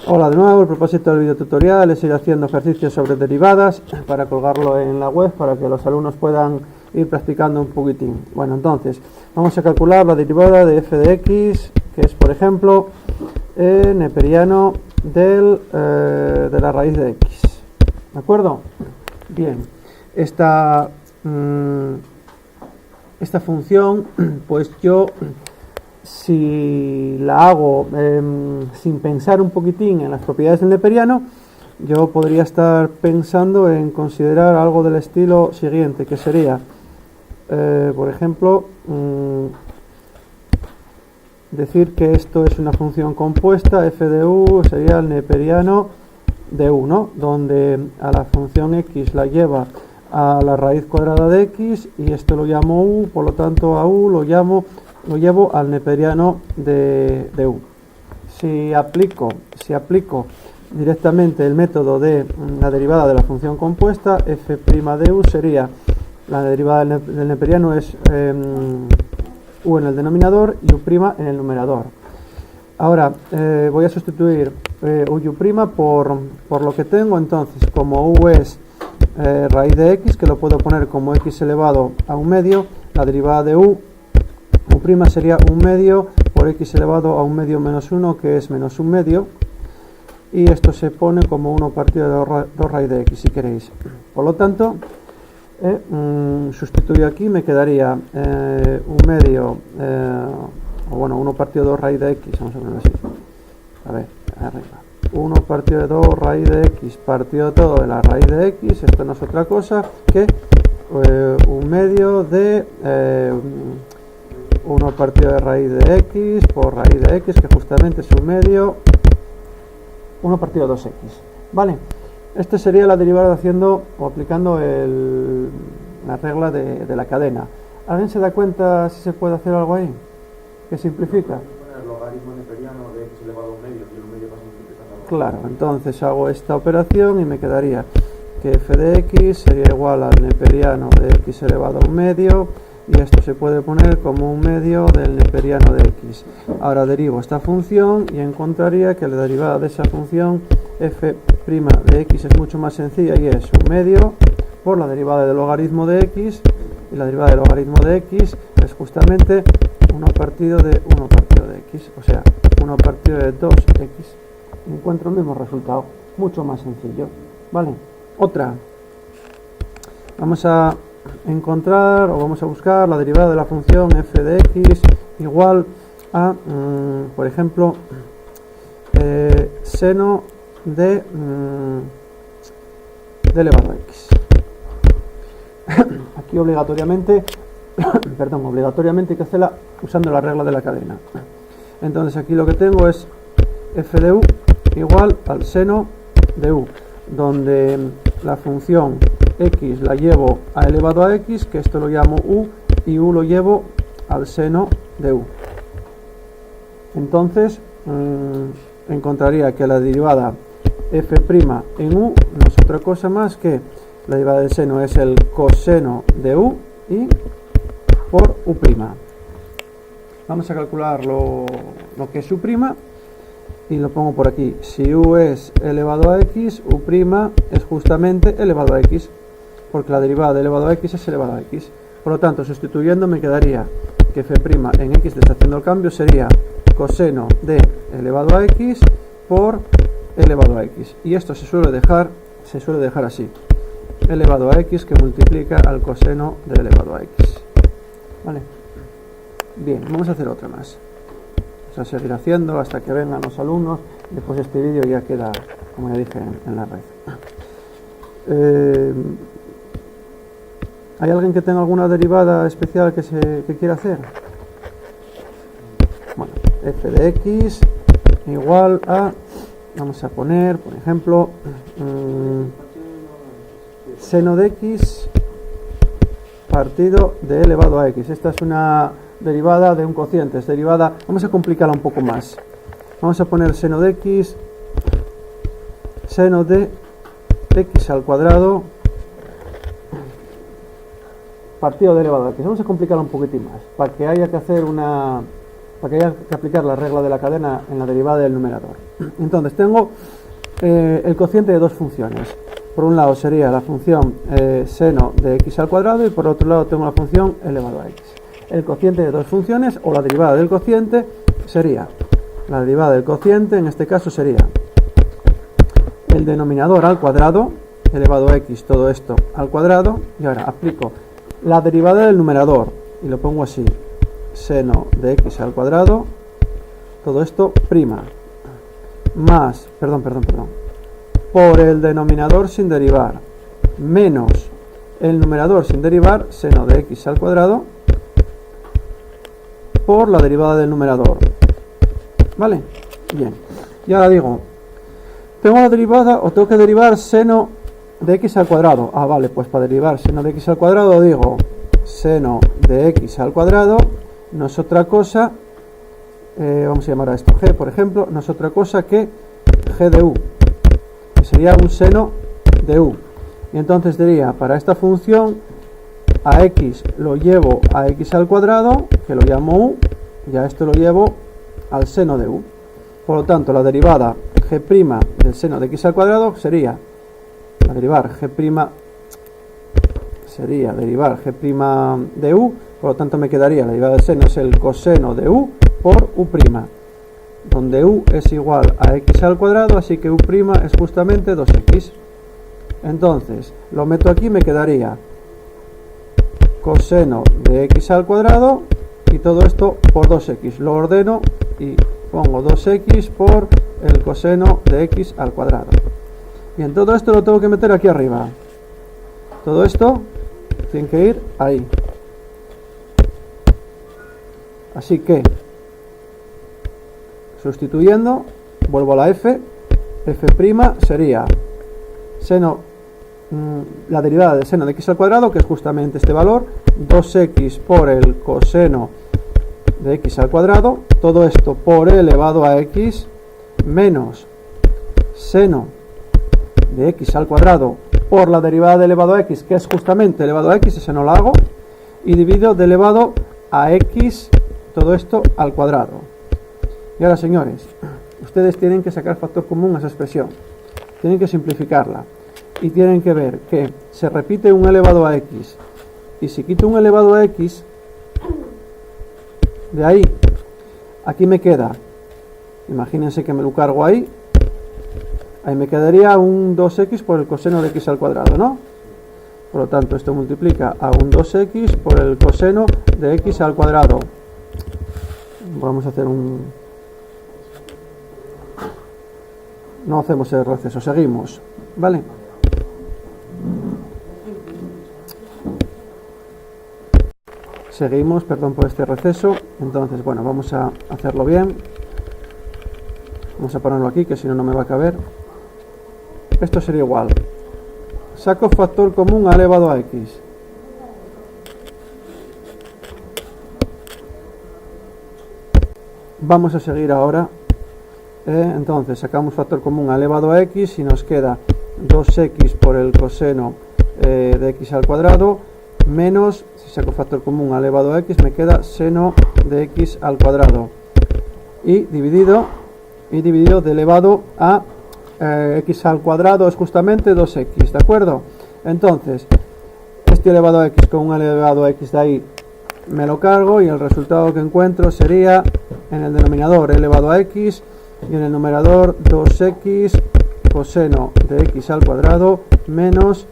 Hola de nuevo, el propósito del video tutorial es ir haciendo ejercicios sobre derivadas para colgarlo en la web para que los alumnos puedan ir practicando un poquitín. Bueno, entonces vamos a calcular la derivada de f de x, que es por ejemplo neperiano de la raíz de x. ¿De acuerdo? Bien, esta función, pues yo, si la hago sin pensar un poquitín en las propiedades del neperiano, yo podría estar pensando en considerar algo del estilo siguiente, que sería, por ejemplo, decir que esto es una función compuesta, f de u sería el neperiano de u, ¿no? Donde a la función x la lleva a la raíz cuadrada de x y esto lo llamo u, por lo tanto a u lo llevo al neperiano de u. Si aplico directamente el método de la derivada de la función compuesta, f' de u sería la derivada del neperiano es u en el denominador y u' en el numerador. Ahora voy a sustituir u y u' por lo que tengo. Entonces, como u es raíz de x, que lo puedo poner como x elevado a un medio, la derivada de u' sería un medio por x elevado a un medio menos 1, que es menos un medio, y esto se pone como 1 partido de 2 raíz de x, si queréis. Por lo tanto, sustituyo aquí, me quedaría un medio, o bueno, 1 partido de 2 raíz de x, vamos a ponerlo así. A ver, arriba. 1 partido de 2 raíz de x partido todo de la raíz de x, esto no es otra cosa que un medio de 1 partido de raíz de x por raíz de x, que justamente es un medio 1 partido de 2x. Vale, esta sería la derivada haciendo o aplicando la regla de la cadena. ¿Alguien se da cuenta si se puede hacer algo ahí que simplifica? El logaritmo neperiano de x elevado a un medio, y el medio va simplificando. Claro, entonces hago esta operación y me quedaría que f de x sería igual al neperiano de x elevado a un medio, y esto se puede poner como un medio del neperiano de x. Ahora derivo esta función y encontraría que la derivada de esa función f' de x es mucho más sencilla y es un medio por la derivada del logaritmo de x, y la derivada del logaritmo de x es justamente 1 partido de x, o sea, 1 partido de 2x. Encuentro el mismo resultado, mucho más sencillo. Vale, otra. Vamos a encontrar o vamos a buscar la derivada de la función f de x igual a, por ejemplo, seno de elevado a x. Aquí obligatoriamente hay que hacerla usando la regla de la cadena. Entonces aquí lo que tengo es f de u igual al seno de u, donde la función x la llevo a elevado a x, que esto lo llamo u, y u lo llevo al seno de u. Entonces encontraría que la derivada f' en u no es otra cosa más que la derivada del seno es el coseno de u y por u'. Vamos a calcular lo que es u' y lo pongo por aquí. Si u es elevado a x, u' es justamente elevado a x, porque la derivada de elevado a x es elevado a x. Por lo tanto, sustituyendo me quedaría que f' en x, deshaciendo el cambio, sería coseno de elevado a x por elevado a x. Y esto se suele dejar así. Elevado a x que multiplica al coseno de elevado a x. Vale. Bien, vamos a hacer otra más. Vamos a seguir haciendo hasta que vengan los alumnos. Después este vídeo ya queda, como ya dije, en la red. ¿Hay alguien que tenga alguna derivada especial que quiera hacer? Bueno, f de x igual a, vamos a poner, por ejemplo, seno de x partido de elevado a x. Esta es una derivada de un cociente, es derivada, vamos a complicarla un poco más. Vamos a poner seno de x al cuadrado partido de elevado a x. Vamos a complicarla un poquitín más, para que haya que hacer una para que haya que aplicar la regla de la cadena en la derivada del numerador. Entonces tengo el cociente de dos funciones. Por un lado sería la función seno de x al cuadrado y por otro lado tengo la función elevado a x. El cociente de dos funciones o la derivada del cociente sería, la derivada del cociente en este caso sería el denominador al cuadrado, elevado a x, todo esto al cuadrado, y ahora aplico la derivada del numerador y lo pongo así, seno de x al cuadrado, todo esto prima, más, por el denominador sin derivar, menos el numerador sin derivar, seno de x al cuadrado, por la derivada del numerador. ¿Vale? Bien. Y ahora digo, tengo la derivada o tengo que derivar seno de x al cuadrado. Ah, vale, pues para derivar seno de x al cuadrado digo seno de x al cuadrado no es otra cosa, vamos a llamar a esto g, por ejemplo, no es otra cosa que g de u, que sería un seno de u. Y entonces diría, para esta función, a x lo llevo a x al cuadrado, que lo llamo u, y a esto lo llevo al seno de u. Por lo tanto, la derivada g' del seno de x al cuadrado sería, a derivar g' sería derivar g' de u, por lo tanto me quedaría la derivada del seno es el coseno de u por u', donde u es igual a x al cuadrado, así que u' es justamente 2x. Entonces, lo meto aquí, me quedaría coseno de x al cuadrado y todo esto por 2x. Lo ordeno y pongo 2x por el coseno de x al cuadrado. Bien, todo esto lo tengo que meter aquí arriba. Todo esto tiene que ir ahí. Así que, sustituyendo, vuelvo a la f. f' sería seno, la derivada del seno de x al cuadrado, que es justamente este valor, 2x por el coseno de x al cuadrado, todo esto por e elevado a x, menos seno de x al cuadrado por la derivada de elevado a x, que es justamente elevado a x, ese no lo hago, y divido de elevado a x, todo esto al cuadrado. Y ahora, señores, ustedes tienen que sacar factor común a esa expresión, tienen que simplificarla y tienen que ver que se repite un elevado a x, y si quito un elevado a x de ahí, aquí me queda, imagínense que me lo cargo ahí me quedaría un 2x por el coseno de x al cuadrado, ¿no? Por lo tanto, esto multiplica a un 2x por el coseno de x al cuadrado. Vamos a hacer un... No hacemos el receso, seguimos, ¿vale? Seguimos, perdón por este receso. Entonces, bueno, vamos a hacerlo bien. Vamos a ponerlo aquí, que si no, no me va a caber. Esto sería igual. Saco factor común a elevado a x. Vamos a seguir ahora. Entonces, sacamos factor común a elevado a x y nos queda 2x por el coseno de x al cuadrado, menos, si saco factor común a elevado a x, me queda seno de x al cuadrado. Y dividido de elevado a x al cuadrado es justamente 2x, ¿de acuerdo? Entonces, este elevado a x con un elevado a x de ahí me lo cargo y el resultado que encuentro sería en el denominador elevado a x y en el numerador 2x coseno de x al cuadrado menos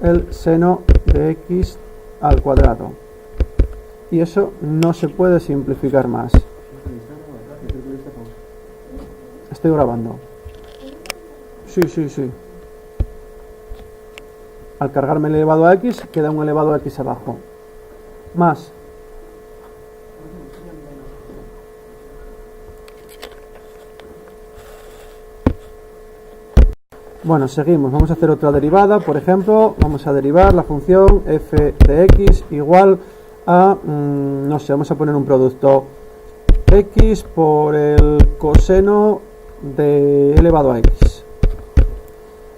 el seno de x al cuadrado. Y eso no se puede simplificar más. Estoy grabando. Sí. Al cargarme el elevado a x, queda un elevado a x abajo. Más. Bueno, seguimos. Vamos a hacer otra derivada. Por ejemplo, vamos a derivar la función f de x igual a, no sé, vamos a poner un producto x por el coseno de elevado a x.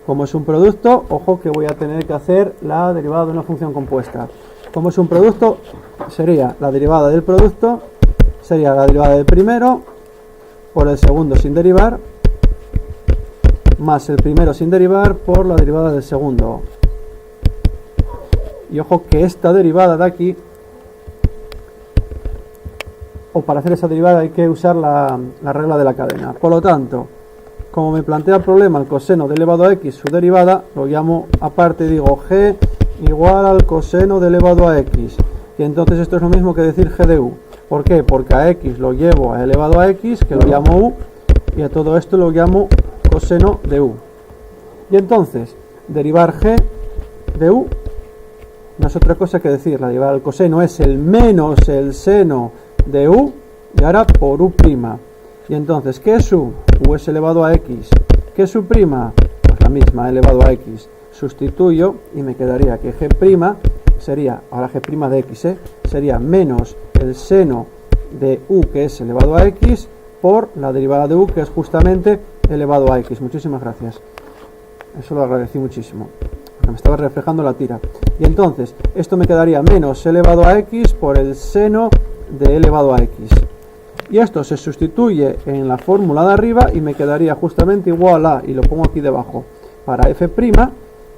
Como es un producto, ojo que voy a tener que hacer la derivada de una función compuesta. Como es un producto, sería la derivada del producto sería la derivada del primero por el segundo sin derivar, más el primero sin derivar por la derivada del segundo. Y ojo que esta derivada de aquí, o para hacer esa derivada hay que usar la regla de la cadena. Por lo tanto, como me plantea el problema el coseno de elevado a x, su derivada, lo llamo aparte y digo g igual al coseno de elevado a x. Y entonces esto es lo mismo que decir g de u. ¿Por qué? Porque a x lo llevo a elevado a x, que lo llamo u, y a todo esto lo llamo coseno de u. Y entonces, derivar g de u no es otra cosa que decir, la derivada del coseno es el menos el seno de u, y ahora por u'. Y entonces, ¿qué es u? U es elevado a x. ¿Qué es u'? Pues la misma, elevado a x. Sustituyo y me quedaría que g' sería, ahora g' de x, sería menos el seno de u, que es elevado a x, por la derivada de u, que es justamente elevado a x. Muchísimas gracias. Eso lo agradecí muchísimo, porque me estaba reflejando la tira. Y entonces, esto me quedaría menos elevado a x por el seno de elevado a x. Y esto se sustituye en la fórmula de arriba y me quedaría justamente igual a, y lo pongo aquí debajo, para f'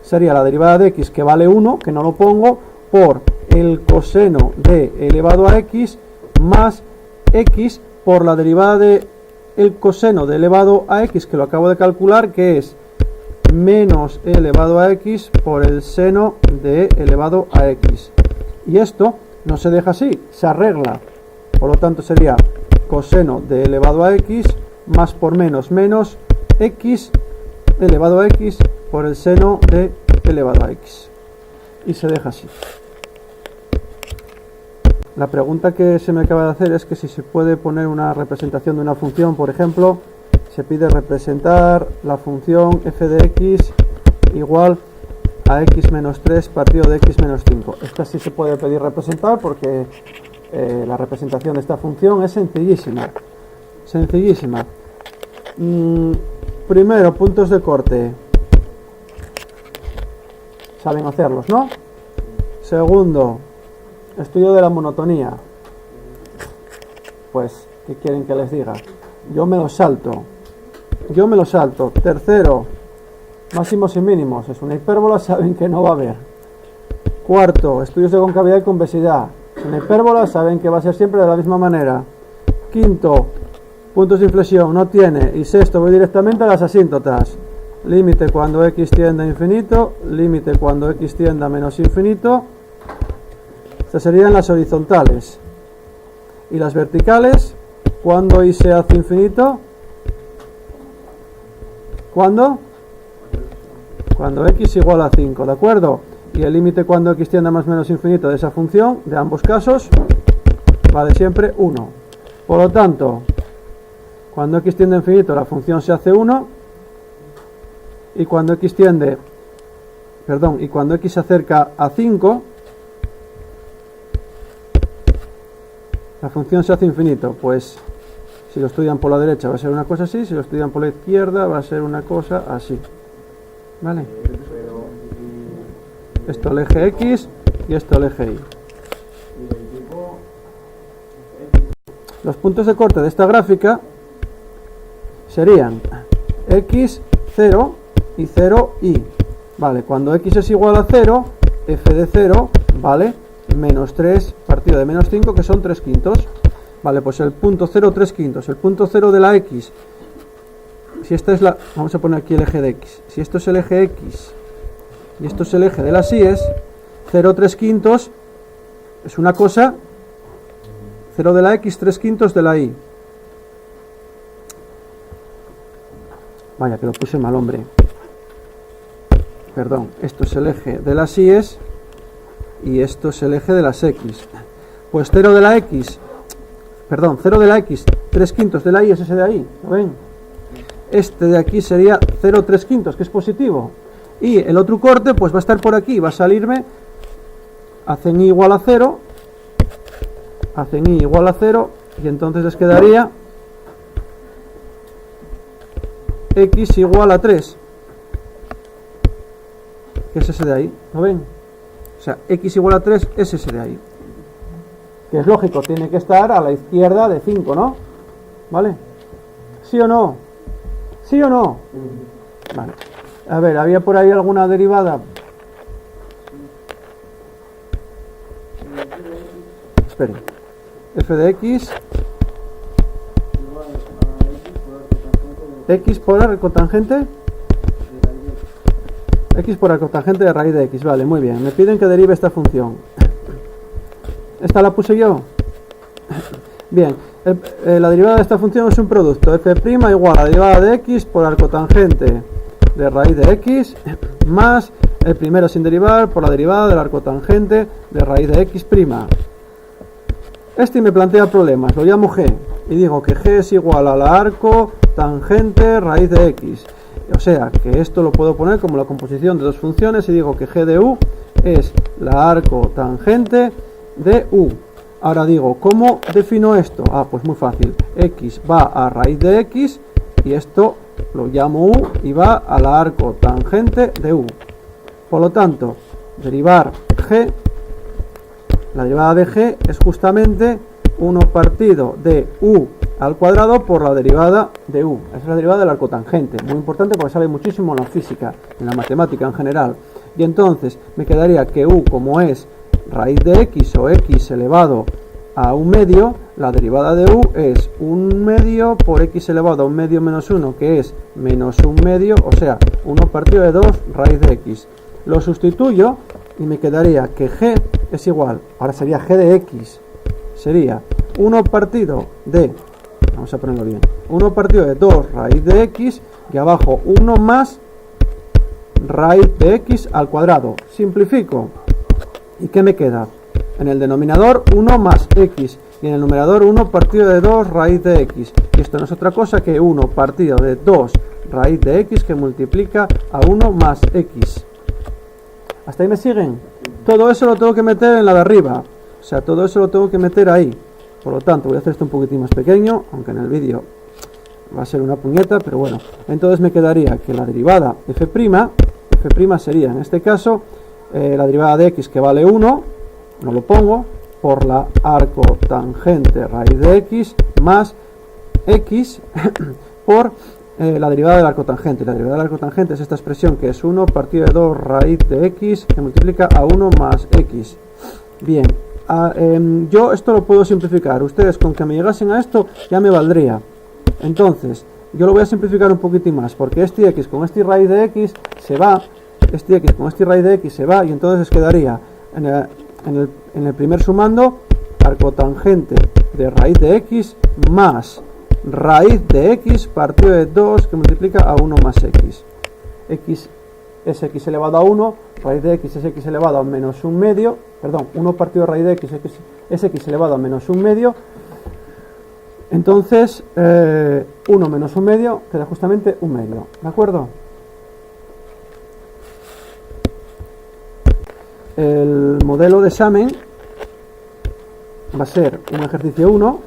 sería la derivada de x, que vale 1, que no lo pongo, por el coseno de elevado a x más x por la derivada de el coseno de elevado a x, que lo acabo de calcular, que es menos elevado a x por el seno de elevado a x. Y esto no se deja así, se arregla. Por lo tanto sería coseno de elevado a x más por menos x elevado a x por el seno de elevado a x. Y se deja así. La pregunta que se me acaba de hacer es que si se puede poner una representación de una función, por ejemplo, se pide representar la función f de x igual a x menos 3 partido de x menos 5. Esta sí se puede pedir representar porque la representación de esta función es sencillísima. Sencillísima. Primero, puntos de corte. Saben hacerlos, ¿no? Segundo, estudio de la monotonía. Pues, ¿qué quieren que les diga? Yo me lo salto. Tercero, máximos y mínimos. Es una hipérbola, saben que no va a haber. Cuarto, estudios de concavidad y convexidad. Una hipérbola, saben que va a ser siempre de la misma manera. Quinto, puntos de inflexión, no tiene. Y sexto, voy directamente a las asíntotas. Límite cuando x tiende a infinito, límite cuando x tiende a menos infinito. Estas serían las horizontales. Y las verticales, cuando y se hace infinito. ¿Cuándo? Cuando x igual a 5, ¿de acuerdo? Y el límite cuando x tiende a más o menos infinito de esa función, de ambos casos, vale siempre 1. Por lo tanto, cuando x tiende a infinito la función se hace 1, y cuando x y cuando x se acerca a 5, la función se hace infinito. Pues si lo estudian por la derecha va a ser una cosa así, si lo estudian por la izquierda va a ser una cosa así. ¿Vale? Esto el eje x y esto el eje y. Los puntos de corte de esta gráfica serían x, 0 y 0, y. Vale, cuando x es igual a 0, f de 0 vale menos 3 partido de menos 5, que son 3/5. Vale, pues el punto 0, 3/5. El punto 0 de la x, si esta es la... Vamos a poner aquí el eje de x. Si esto es el eje x y esto es el eje de las y's, 0, 3/5 es una cosa, 0 de la x, 3/5 de la y. Vaya, que lo puse mal, hombre. Perdón, esto es el eje de las y's y esto es el eje de las x. Pues 0 de la x, 3/5 de la y es ese de ahí, ¿lo ven? Este de aquí sería 0, 3/5, que es positivo. Y el otro corte pues va a estar por aquí, va a salirme, hacen y igual a 0, y entonces les quedaría x igual a 3, que es ese de ahí, ¿lo ven? O sea, x igual a 3 es ese de ahí. que es lógico, tiene que estar a la izquierda de 5, ¿no? ¿Vale? ¿Sí o no? ¿Sí o no? Vale. A ver, ¿había por ahí alguna derivada? Esperen. F de x. X por arcotangente. X por arcotangente de raíz de x. Vale, muy bien. Me piden que derive esta función. ¿Esta la puse yo? Bien. La derivada de esta función es un producto. F' igual a la derivada de x por arcotangente de raíz de x más el primero sin derivar por la derivada del arcotangente de raíz de x'. Este me plantea problemas, lo llamo g y digo que g es igual a la arcotangente raíz de x. O sea que esto lo puedo poner como la composición de dos funciones y digo que g de u es la arcotangente de u. Ahora digo, ¿cómo defino esto? Ah, pues muy fácil. X va a raíz de x y esto lo llamo u y va a la arcotangente de u. Por lo tanto, derivar g, la derivada de g es justamente 1 partido de u al cuadrado por la derivada de u. Esa es la derivada del arcotangente. Muy importante porque sale muchísimo en la física, en la matemática en general. Y entonces me quedaría que u, como es raíz de x o x elevado a 1 medio, la derivada de u es 1 medio por x elevado a 1 medio menos 1, que es menos 1 medio, o sea, 1 partido de 2 raíz de x. Lo sustituyo y me quedaría que g es igual, ahora sería g de x, sería 1 partido de, vamos a ponerlo bien, 1 partido de 2 raíz de x y abajo 1 más raíz de x al cuadrado. Simplifico. ¿Y qué me queda? En el denominador 1 más x y en el numerador 1 partido de 2 raíz de x. Y esto no es otra cosa que 1 partido de 2 raíz de x que multiplica a 1 más x. ¿Hasta ahí me siguen? Todo eso lo tengo que meter en la de arriba. O sea, todo eso lo tengo que meter ahí. Por lo tanto, voy a hacer esto un poquitín más pequeño, aunque en el vídeo va a ser una puñeta, pero bueno. Entonces me quedaría que la derivada f' sería en este caso la derivada de x que vale 1, no lo pongo, por la arcotangente raíz de x más x por la derivada del arcotangente. La derivada del arcotangente es esta expresión que es 1 partido de 2 raíz de x que multiplica a 1 más x. Bien, yo esto lo puedo simplificar. Ustedes con que me llegasen a esto ya me valdría. Entonces, yo lo voy a simplificar un poquitín más, porque este x con este raíz de x se va, este x con este raíz de x se va, y entonces quedaría en el primer sumando arcotangente de raíz de x más raíz de x partido de 2 que multiplica a 1 más x. X es x elevado a 1, raíz de x es x elevado a menos 1 medio, perdón, 1 partido de raíz de x es x elevado a menos 1 medio. Entonces 1 menos 1 medio queda justamente 1 medio, ¿de acuerdo? El modelo de examen va a ser un ejercicio 1.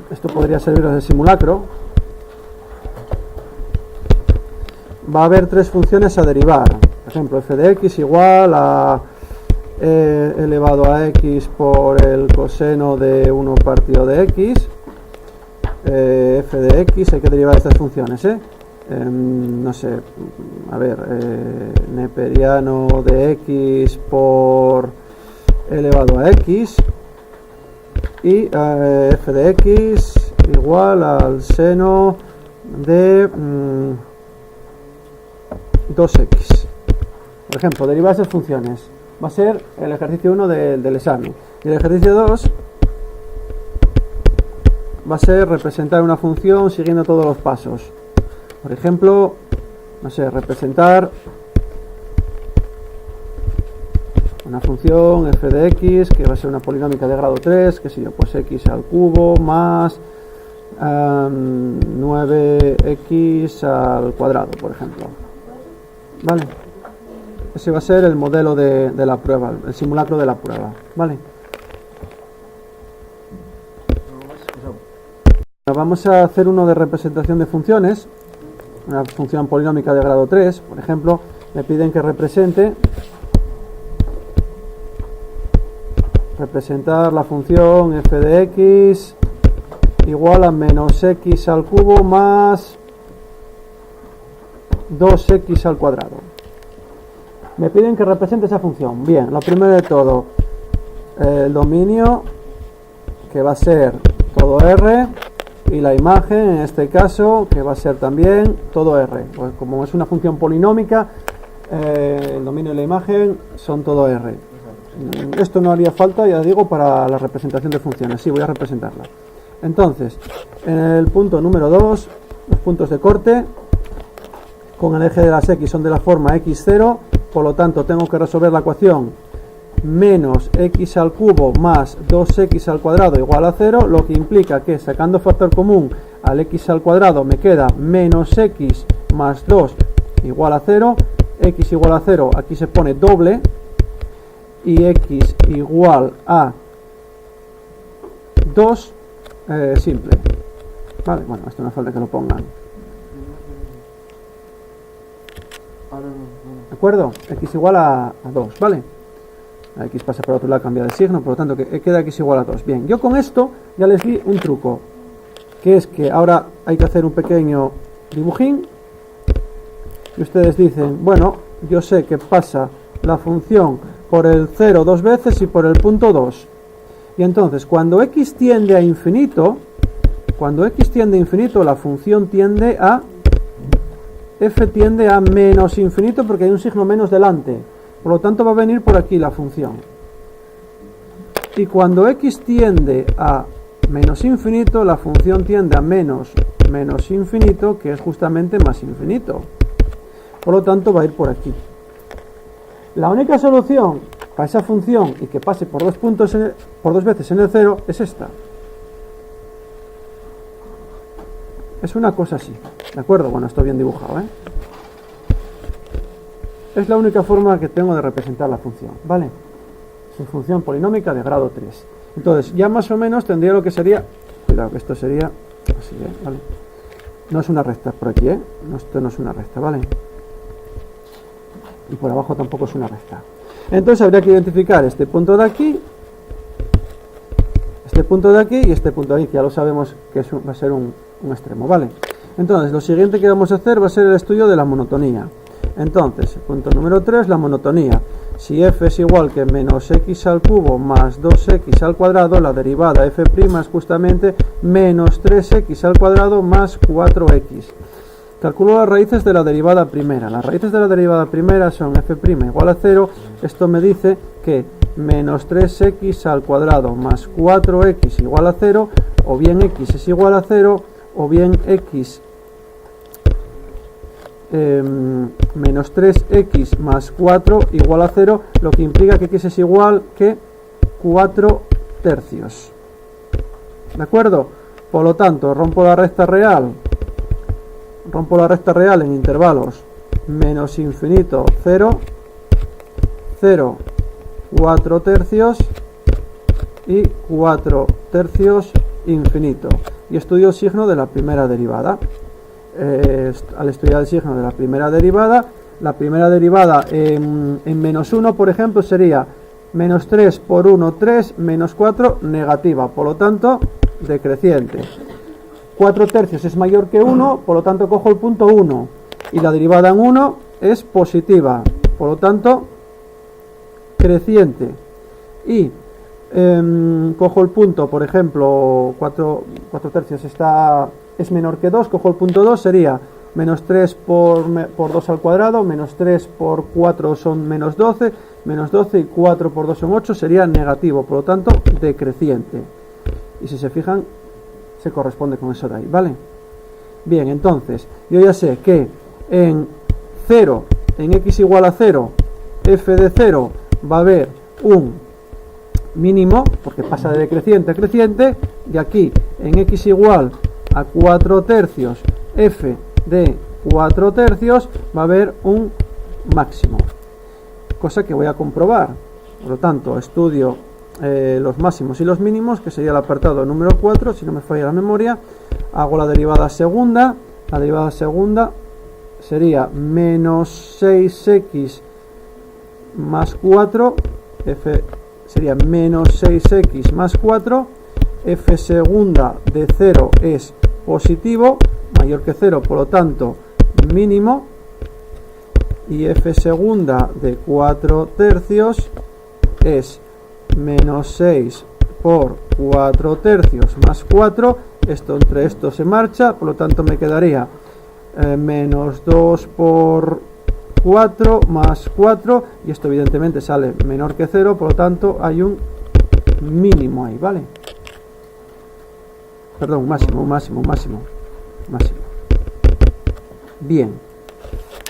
Esto podría servir de simulacro. Va a haber 3 funciones a derivar. Por ejemplo, f de x igual a elevado a x por el coseno de 1 partido de x. F de x, hay que derivar estas funciones, no sé, a ver, neperiano de x por elevado a x y f de x igual al seno de 2x. Por ejemplo, derivar esas funciones va a ser el ejercicio 1 del examen, y el ejercicio 2 va a ser representar una función siguiendo todos los pasos. Por ejemplo, no sé, representar una función f de x que va a ser una polinómica de grado 3, que sé yo, pues x al cubo más 9x al cuadrado, por ejemplo. ¿Vale? Ese va a ser el modelo de la prueba, el simulacro de la prueba. ¿Vale? Vamos a hacer uno de representación de funciones. Una función polinómica de grado 3, por ejemplo, me piden que represente representar la función f de x igual a menos x al cubo más 2x al cuadrado. Me piden que represente esa función. Bien, lo primero de todo, el dominio, que va a ser todo R, y la imagen, en este caso, que va a ser también todo R. Pues como es una función polinómica, el dominio y la imagen son todo R. Esto no haría falta, ya digo, para la representación de funciones. Sí, voy a representarla. Entonces, en el punto número 2, los puntos de corte, con el eje de las X son de la forma x0, por lo tanto tengo que resolver la ecuación menos x al cubo más 2x al cuadrado igual a 0, lo que implica que sacando factor común al x al cuadrado me queda menos x más 2 igual a 0, x igual a 0, aquí se pone doble, y x igual a 2 simple. Vale, bueno, esto no hace falta que lo pongan. ¿De acuerdo? X igual a 2, ¿vale? La X pasa por otro lado, cambia de signo, por lo tanto que queda X igual a 2. Bien, yo con esto ya les di un truco, que es que ahora hay que hacer un pequeño dibujín, y ustedes dicen, bueno, yo sé que pasa la función por el 0 dos veces y por el punto 2. Y entonces, cuando X tiende a infinito, la función tiende a... f tiende a menos infinito porque hay un signo menos delante. Por lo tanto va a venir por aquí la función. Y cuando x tiende a menos infinito, la función tiende a menos infinito, que es justamente más infinito. Por lo tanto va a ir por aquí. La única solución para esa función y que pase por dos veces en el 0 es esta. Es una cosa así, ¿de acuerdo? Bueno, está bien dibujado, ¿eh? Es la única forma que tengo de representar la función, ¿vale? Es una función polinómica de grado 3. Entonces, ya más o menos tendría lo que sería... Cuidado, que esto sería así, ¿vale? No es una recta por aquí, ¿eh? No, esto no es una recta, ¿vale? Y por abajo tampoco es una recta. Entonces habría que identificar este punto de aquí, este punto de aquí y este punto de aquí, que ya lo sabemos que va a ser un extremo, ¿vale? Entonces, lo siguiente que vamos a hacer va a ser el estudio de la monotonía. Entonces, punto número 3, la monotonía. Si f es igual que menos x al cubo más 2x al cuadrado, la derivada f' es justamente menos 3x al cuadrado más 4x. Calculo las raíces de la derivada primera. Las raíces de la derivada primera son f' igual a 0. Esto me dice que menos 3x al cuadrado más 4x igual a 0, o bien x es igual a 0, o bien x menos 3x más 4 igual a 0, lo que implica que x es igual que 4 tercios. ¿De acuerdo? Por lo tanto, rompo la recta real en intervalos menos infinito 0, 0, 4 tercios y 4 tercios infinito. Y estudio el signo de la primera derivada. Al estudiar el signo de la primera derivada en menos 1, por ejemplo, sería menos 3 por 1, 3, menos 4, negativa, por lo tanto, decreciente. 4 tercios es mayor que 1, por lo tanto, cojo el punto 1, y la derivada en 1 es positiva, por lo tanto, creciente. Y cojo el punto, por ejemplo, 4 tercios es menor que 2, cojo el punto 2, sería menos 3 por 2 al cuadrado, menos 3 por 4 son menos 12 y 4 por 2 son 8, sería negativo, por lo tanto, decreciente. Y si se fijan, se corresponde con eso de ahí, ¿vale? Bien, entonces, yo ya sé que en x igual a 0, f de 0 va a haber un mínimo, porque pasa de decreciente a creciente, y aquí en x igual a 4 tercios, f de 4 tercios, va a haber un máximo, cosa que voy a comprobar. Por lo tanto, estudio los máximos y los mínimos, que sería el apartado número 4, si no me falla la memoria. Hago la derivada segunda sería menos 6x más 4, f sería menos 6x más 4, f segunda de 0 es positivo, mayor que 0, por lo tanto mínimo, y f segunda de 4 tercios es menos 6 por 4 tercios más 4, esto entre esto se marcha, por lo tanto me quedaría menos 2 por 4 más 4, y esto evidentemente sale menor que 0, por lo tanto hay un mínimo ahí, ¿vale? Perdón, máximo. Bien,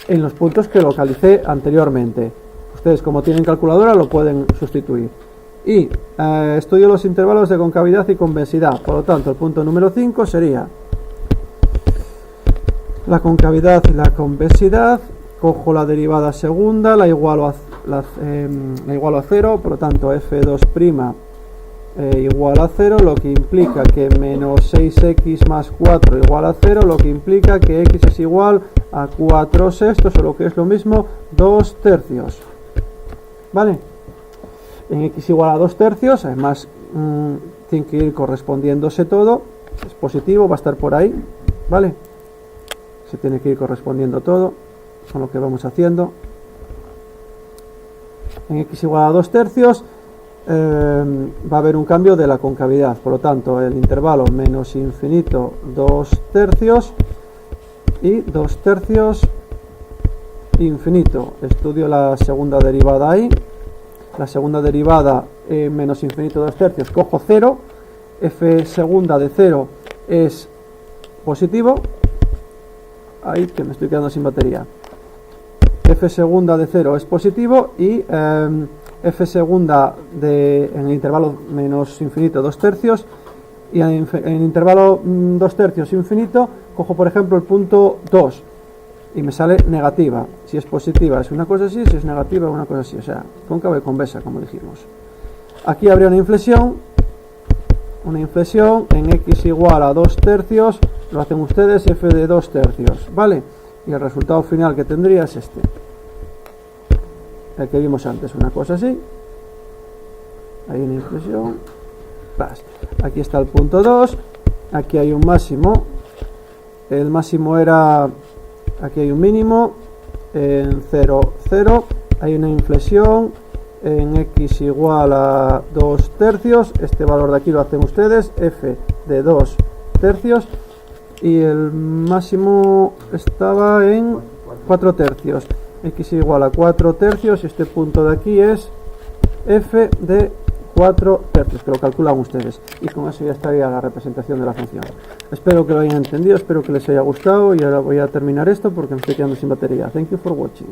en los puntos que localicé anteriormente, ustedes como tienen calculadora lo pueden sustituir. Y estudio los intervalos de concavidad y convexidad, por lo tanto el punto número 5 sería la concavidad y la convexidad. Cojo la derivada segunda, la igualo a 0, por lo tanto f2' igual a 0, lo que implica que menos 6x más 4 igual a 0, lo que implica que x es igual a 4 sextos, o lo que es lo mismo, 2 tercios. ¿Vale? En x igual a 2 tercios, además tiene que ir correspondiéndose todo, es positivo, va a estar por ahí, ¿vale? Se tiene que ir correspondiendo todo con lo que vamos haciendo. En x igual a 2 tercios va a haber un cambio de la concavidad, por lo tanto el intervalo menos infinito 2 tercios y 2 tercios infinito. Estudio la segunda derivada ahí. La segunda derivada menos infinito 2 tercios, cojo 0, f segunda de 0 es positivo, ahí que me estoy quedando sin batería, f segunda de 0 es positivo, y f segunda en el intervalo menos infinito 2 tercios, y en el intervalo 2 tercios infinito cojo por ejemplo el punto 2 y me sale negativa. Si es positiva es una cosa así, si es negativa es una cosa así, o sea, cóncava y convexa, como dijimos. Aquí habría una inflexión en x igual a 2 tercios, lo hacen ustedes, f de 2 tercios, ¿vale? Y el resultado final que tendría es este, el que vimos antes, una cosa así, hay una inflexión, aquí está el punto 2, aquí hay un máximo, el máximo era, aquí hay un mínimo, en 0, 0, hay una inflexión en x igual a 2 tercios, este valor de aquí lo hacen ustedes, f de 2 tercios, y el máximo estaba en 4 tercios, x igual a 4 tercios, y este punto de aquí es f de 4 tercios, que lo calculan ustedes, y con eso ya estaría la representación de la función. Espero que lo hayan entendido, espero que les haya gustado, y ahora voy a terminar esto porque me estoy quedando sin batería. Thank you for watching.